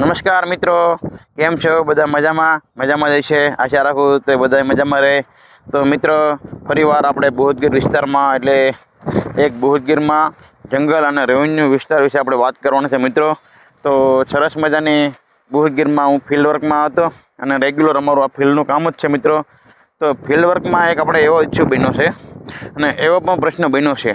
નમસ્કાર મિત્રો, કેમ છો? બધા મજામાં જશે આશા રાખું તો બધા મજામાં રહે. તો મિત્રો, ફરીવાર આપણે બહુતગીર વિસ્તારમાં એટલે એક બહુતગીરમાં જંગલ અને રેવન્યુ વિસ્તાર વિશે આપણે વાત કરવાની છે મિત્રો. તો સરસ મજાની બહુતગીરમાં હું ફિલ્ડ વર્કમાં હતો અને રેગ્યુલર અમારું આ ફિલ્ડનું કામ જ છે મિત્રો. તો ફિલ્ડ વર્કમાં એક આપણે એવો ઇસ્યુ બન્યો છે અને એવો પણ પ્રશ્ન બન્યો છે,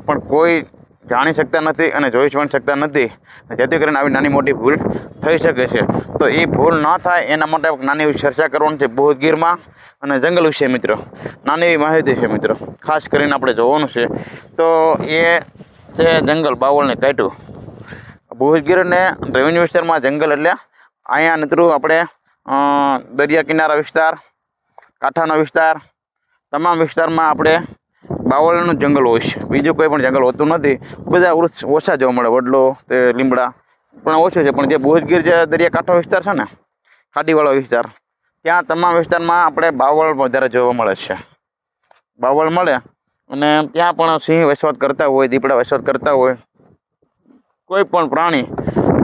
પણ કોઈ જાણી શકતા નથી અને જોઈ પણ શકતા નથી, જેથી કરીને આવી નાની મોટી ભૂલ થઈ શકે છે. તો એ ભૂલ ન થાય એના માટે નાની એવી ચર્ચા કરવાની છે બહુતગીરમાં અને જંગલ વિશે મિત્રો. નાની એવી માહિતી છે મિત્રો, ખાસ કરીને આપણે જોવાનું છે. તો એ છે જંગલ બાવળને કાઢ્યું. બહુતગીરને રેવન્યુ વિસ્તારમાં જંગલ એટલે અહીંયા નતરું આપણે દરિયા કિનારા વિસ્તાર, કાંઠાનો વિસ્તાર, તમામ વિસ્તારમાં આપણે બાવળનું જંગલ હોય છે. બીજું કોઈ પણ જંગલ હોતું નથી. બધા વૃક્ષ ઓછા જોવા મળે, વડલો તે લીમડા પણ ઓછું છે. પણ જે બહુતગીર જે દરિયાકાંઠો વિસ્તાર છે ને, ખાડીવાળો વિસ્તાર, ત્યાં તમામ વિસ્તારમાં આપણે બાવળ વધારે જોવા મળે છે. બાવળ મળે અને ત્યાં પણ સિંહ વસવાટ કરતા હોય, દીપડા વસવાટ કરતા હોય, કોઈ પણ પ્રાણી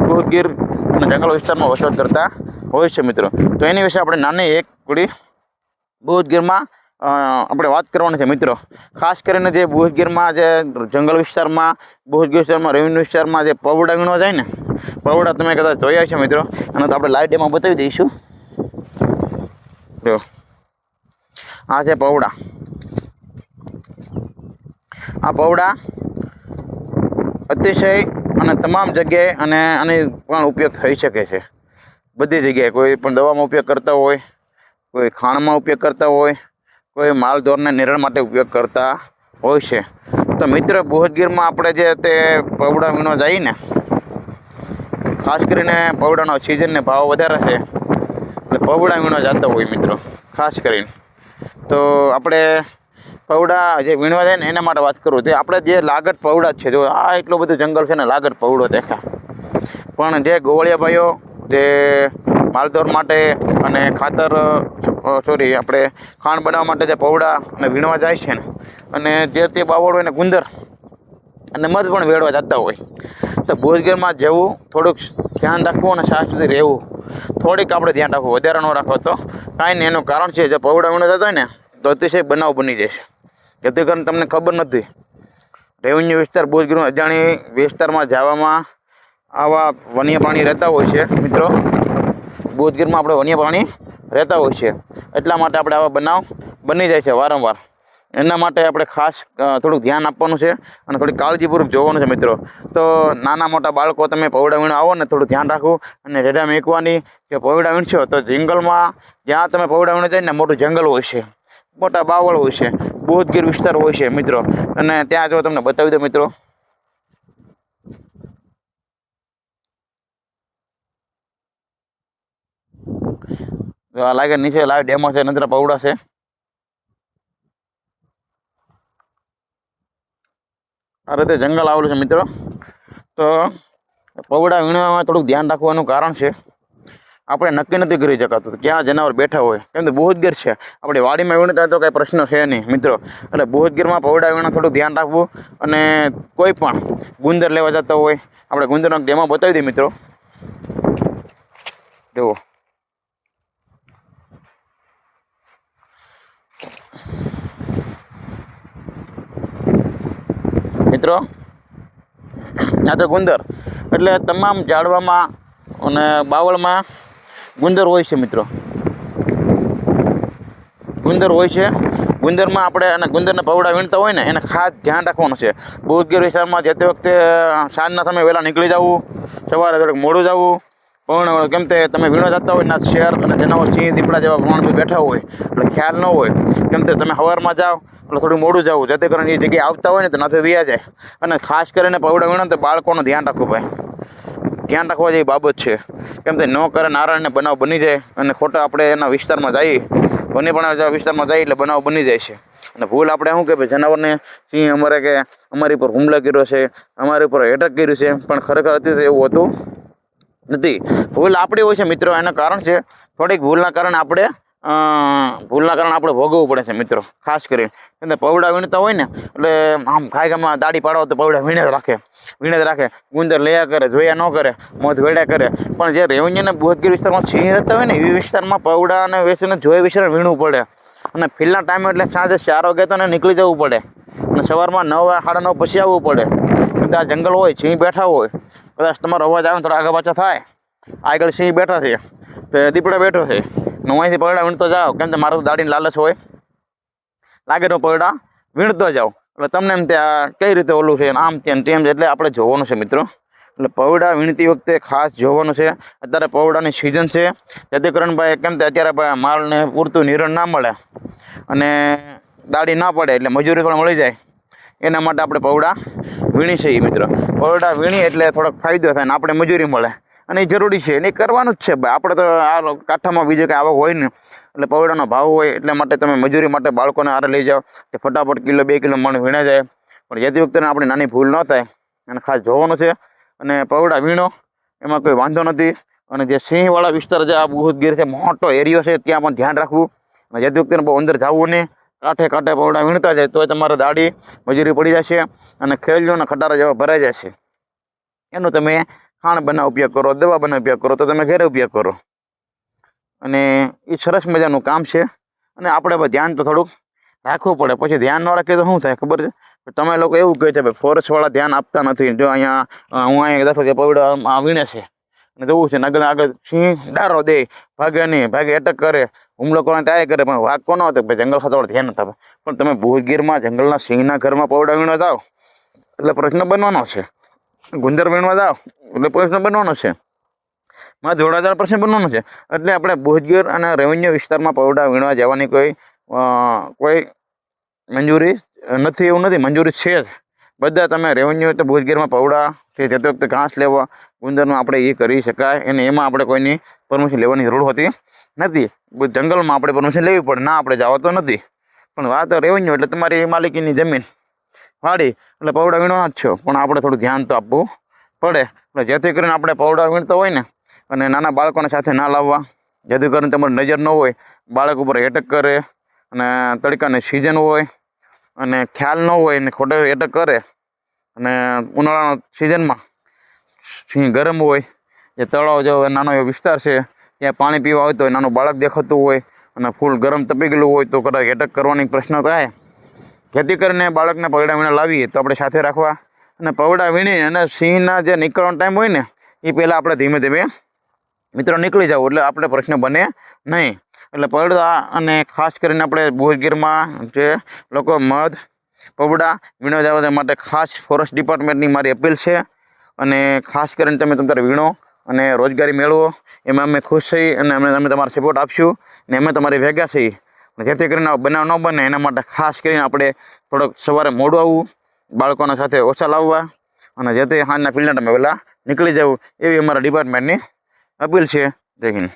બહુતગીર અને જંગલ વિસ્તારમાં વસવાટ કરતા હોય છે મિત્રો. તો એની વિશે આપણે નાની એક થોડી બહુતગીરમાં આપણે વાત કરવાની છે મિત્રો. ખાસ કરીને જે બહુતગીરમાં જે જંગલ વિસ્તારમાં, બહુતગીર વિસ્તારમાં, રેવન્યુ વિસ્તારમાં જે પવડા વીણવા જાય ને, પવડા તમે કદાચ જોયા છે મિત્રો, અને તો આપણે લાઈટ એમાં બતાવી દઈશું. જો આ છે પવડા. આ પવડા અતિશય અને તમામ જગ્યાએ અને આની પણ ઉપયોગ થઈ શકે છે. બધી જગ્યાએ કોઈ પણ દવામાં ઉપયોગ કરતા હોય, કોઈ ખાણમાં ઉપયોગ કરતા હોય, કોઈ માલઢોરને નિરણ માટે ઉપયોગ કરતા હોય છે. તો મિત્ર, બહુતગીરમાં આપણે જે તે પવડા વીણવા જઈએ ને, ખાસ કરીને પવડાનો સિઝનને ભાવ વધારે છે એટલે પવડા વીણવા જતા હોય મિત્રો ખાસ કરીને. તો આપણે પવડા જે વીણવા જાય ને એના માટે વાત કરું. તે આપણે જે લાગત પવડા છે, જો આ એટલું બધું જંગલ છે ને, લાગત પવડો દેખા, પણ જે ગોવળિયા ભાઈઓ જે માલઢોર માટે અને આપણે ખાણ બનાવવા માટે જે પવડા અને વીણવા જાય છે ને, અને જે તે બાવળ હોય ને ગુંદર અને મધ પણ વેળવા જતા હોય. તો બહુતગીરમાં જવું, થોડુંક ધ્યાન રાખવું અને સાથ સુધી રહેવું. થોડીક આપણે ધ્યાન રાખવું, વધારે ન રાખો તો કાંઈ નહીં. એનું કારણ છે, જો પવડા વીણવા જતા હોય ને તો અતિશય બનાવ બની જશે. જેથી કરીને તમને ખબર નથી, રેવન્યુ વિસ્તાર બહુતગીરમાં અજાણી વિસ્તારમાં જવામાં આવા વન્ય પ્રાણી રહેતા હોય છે મિત્રો. બહુતગીરમાં આપણે વન્ય પ્રાણી રહેતા હોય છે, એટલા માટે આપણે આવા બનાવ બની જાય છે વારંવાર. એના માટે આપણે ખાસ થોડુંક ધ્યાન આપવાનું છે અને થોડી કાળજીપૂર્વક જોવાનું છે મિત્રો. તો નાના મોટા બાળકો તમે પવડા વીણવા આવો ને, થોડું ધ્યાન રાખવું અને રજા મેકવાની. કે પવડા વીણશો તો જંગલમાં જ્યાં તમે પવડા વીણવા જાય ને, મોટું જંગલ હોય છે, મોટા બાવળ હોય છે, બહુતગીર વિસ્તાર હોય છે મિત્રો. અને ત્યાં જો તમને બતાવી દો મિત્રો, લાગે નીચે લાઈવ ડેમો છે, નજરા પવડા છે. આ રીતે જંગલ આવેલું છે મિત્રો. તો પવડા વીણવામાં થોડુંક ધ્યાન રાખવાનું કારણ છે, આપણે નક્કી નથી કરી શકાતું ક્યાં જનાવર બેઠા હોય. કેમ કે બહુતગીર છે, આપણે વાડીમાં વીણતા તો કાંઈ પ્રશ્ન છે નહીં મિત્રો. એટલે બહુતગીરમાં પવડા વીણવા થોડું ધ્યાન રાખવું. અને કોઈ પણ ગુંદર લેવા જતા હોય, આપણે ગુંદરનો ડેમો બતાવી દઈએ મિત્રો. જુઓ મિત્રો, આ તો ગુંદર એટલે તમામ ઝાડવામાં અને બાવળમાં ગુંદર હોય છે મિત્રો. ગુંદર હોય છે. ગુંદરમાં આપણે અને ગુંદરના પવડા વીણતા હોય ને, એને ખાસ ધ્યાન રાખવાનું છે. બહુતગીર વિસ્તારમાં જતી વખતે સાંજના સમયે વહેલા નીકળી જવું, સવારે થોડુંક મોડું જવું. પણ કેમ તે તમે વીણવા જતા હોય ને, શેર અને જનાવર, સિંહ, દીપડા જેવા પ્રાણીઓ બેઠા હોય એટલે ખ્યાલ ન હોય. કેમ તે તમે સવારમાં જાઓ એટલે થોડું મોડું જવું, જેથી કરીને એ જગ્યાએ આવતા હોય ને તો નથી વ્યા જાય. અને ખાસ કરીને પવડા વીણો તો બાળકોનું ધ્યાન રાખવું ભાઈ, ધ્યાન રાખવા જેવી બાબત છે. કેમ તે ન કરે નારાયણને બનાવ બની જાય અને ખોટા આપણે એના વિસ્તારમાં જઈએ, વન્યપ્રાણી વિસ્તારમાં જઈએ એટલે બનાવ બની જાય છે. અને ભૂલ આપણે શું કે ભાઈ, જનાવરને સિંહ અમારે કે અમારી પર હુમલો કર્યો છે, અમારી ઉપર એટેક કર્યું છે, પણ ખરેખર અત્યારે એવું હોતું નથી. ભૂલ આપણી હોય છે મિત્રો. એનું કારણ છે થોડીક ભૂલના કારણે આપણે ભોગવવું પડે છે મિત્રો. ખાસ કરીને એટલે પવડા વીણતા હોય ને એટલે આમ ખાઈમાં દાડી પાડો તો પવડા વીણે જ રાખે ગુંદર લયા કરે, જોયા ન કરે, મોત વેડ્યા કરે. પણ જે રેવન્યુના બોધગીર વિસ્તારમાં સિંહ રહેતા હોય ને એ વિસ્તારમાં પવડા અને વેસીને જોઈ વિશે વીણવું પડે. અને ફિલના ટાઈમે એટલે સાંજે 4 વાગે તો નીકળી જવું પડે અને સવારમાં 9 સાડા 9 પછી આવવું પડે. બધા જંગલ હોય, સિંહ બેઠા હોય, કદાચ તમારો અવાજ આવે થોડા આગળ પાછા થાય. આગળ સિંહ બેઠા છે તો દીપડા બેઠો છે, અહીંથી પવડા વીણતો જાઓ. કેમ કે મારું તો દાડીને લાલચ હોય, લાગે તો પવડા વીણતો જાઓ. એટલે તમને એમ ત્યાં કઈ રીતે ઓલું છે આમ તેમ એટલે આપણે જોવાનું છે મિત્રો. એટલે પવડા વીણતી વખતે ખાસ જોવાનું છે. અત્યારે પવડાની સિઝન છે, જેથી કરીને ભાઈ કેમ કે અત્યારે માલને પૂરતું નિરણ ના મળે અને દાડી ના પડે એટલે મજૂરી પણ મળી જાય. એના માટે આપણે પવડા વીણી છે મિત્રો. પવડા વીણી એટલે થોડોક ફાયદો થાય ને આપણે મજૂરી મળે અને એ જરૂરી છે અને એ કરવાનું જ છે ભાઈ. આપણે તો આ કાંઠામાં બીજે કંઈ આવક હોય ને એટલે પવડાનો ભાવ હોય એટલા માટે તમે મજૂરી માટે બાળકોને આરે લઈ જાઓ કે ફટાફટ 1 2 કિલો મણ વીણા જાય. પણ જેથી વખતે આપણી નાની ભૂલ ન થાય અને ખાસ જોવાનું છે. અને પવડા વીણો એમાં કોઈ વાંધો નથી. અને જે સિંહવાળા વિસ્તાર છે, આ બુહદગીર છે, મોટો એરિયો છે, ત્યાં પણ ધ્યાન રાખવું. અને જેથી વખતે બહુ અંદર જવું નહીં, કાંઠે પવડા વીણતા જાય તો તમારે દાડી મજૂરી પડી જશે અને ખેલજો ખટારા જેવા ભરાઈ જશે. એનું તમે ખાણ બનાવ ઉપયોગ કરો, દવા બનાવ ઉપયોગ કરો તો તમે ઘરે ઉપયોગ કરો. અને એ સરસ મજાનું કામ છે. અને આપણે ધ્યાન તો થોડુંક રાખવું પડે. પછી ધ્યાન ન રાખીએ તો શું થાય ખબર છે? તમે લોકો એવું કહે છે ભાઈ ફોરેસ્ટવાળા ધ્યાન આપતા નથી. જો અહીંયા હું અહીંયા દાખલો કે પવડા વીણે છે અને જોવું છે ને આગળ સિંહ ડારો દે, ભાગે નહીં, ભાગે એટક કરે, હુમલો કરવાનો ટ્રાય કરે, પણ વાઘ કોનો હતો ભાઈ જંગલ ખાતાવાળા ધ્યાન નથી આપે. પણ તમે બુહદગીરમાં જંગલના સિંહના ઘરમાં પવડા વીણવા જાઓ એટલે પ્રશ્ન બનવાનો છે. ગુંદર વીણવા જાઓ એટલે પ્રશ્ન બનવાનો છે. માં જોડાદાર પ્રશ્ન બનવાનો છે. એટલે આપણે બુહદગીર અને રેવન્યુ વિસ્તારમાં પવડા વીણવા જવાની કોઈ મંજૂરી નથી એવું નથી, મંજૂરી છે જ. બધા તમે રેવન્યુ તો બુહદગીરમાં પવડા કે જતી વખતે ઘાસ લેવા ગુંદરમાં આપણે એ કરી શકાય. અને એમાં આપણે કોઈની પરમિશન લેવાની જરૂર હોતી નથી. જંગલમાં આપણે પરમિશન લેવી પડે, ના આપણે જવા તો નથી. પણ વાત રેવન્યુ એટલે તમારી માલિકીની જમીન વાડી એટલે પવડા વીણવાના જ છો. પણ આપણે થોડું ધ્યાન તો આપવું પડે. એટલે જેથી કરીને આપણે પવડા વીણતા હોય ને અને નાના બાળકોને સાથે ના લાવવા, જેથી કરીને તમારી નજર ન હોય, બાળક ઉપર એટેક કરે અને તડકાની સિઝન હોય અને ખ્યાલ ન હોય ને ખોટે એટેક કરે. અને ઉનાળાના સિઝનમાં સિંહ ગરમ હોય, જે તળાવ જેવો નાનો એવો વિસ્તાર છે ત્યાં પાણી પીવા આવતો હોય, નાનું બાળક દેખાતું હોય અને ફૂલ ગરમ તપી ગયેલું હોય તો કદાચ એટેક કરવાની પ્રશ્ન થાય. જેથી કરીને બાળકને પવડા વીણા લાવીએ તો આપણે સાથે રાખવા અને પવડા વીણી અને સિંહના જે નીકળવાનો ટાઈમ હોય ને એ પહેલાં આપણે ધીમે ધીમે મિત્રો નીકળી જવું એટલે આપણે પ્રશ્ન બને નહીં. એટલે પવડા અને ખાસ કરીને આપણે બુહદગીરમાં જે લોકો મધ પવડા વીણવા જવા માટે ખાસ ફોરેસ્ટ ડિપાર્ટમેન્ટની મારી અપીલ છે. અને ખાસ કરીને તમે તમારે વીણો અને રોજગારી મેળવો, એમાં અમે ખુશ થઈ અને અમે તમારો સપોર્ટ આપશું ને અમે તમારી ભેગા છીએ. જેથી કરીને બનાવ ન બને એના માટે ખાસ કરીને આપણે થોડોક સવારે મોડું આવવું, બાળકોના સાથે ઓછા લાવવા અને જેથી સાંજના પીલના તમે વહેલા નીકળી જવું એવી અમારા ડિપાર્ટમેન્ટની અપીલ છે. જય હિન્દ.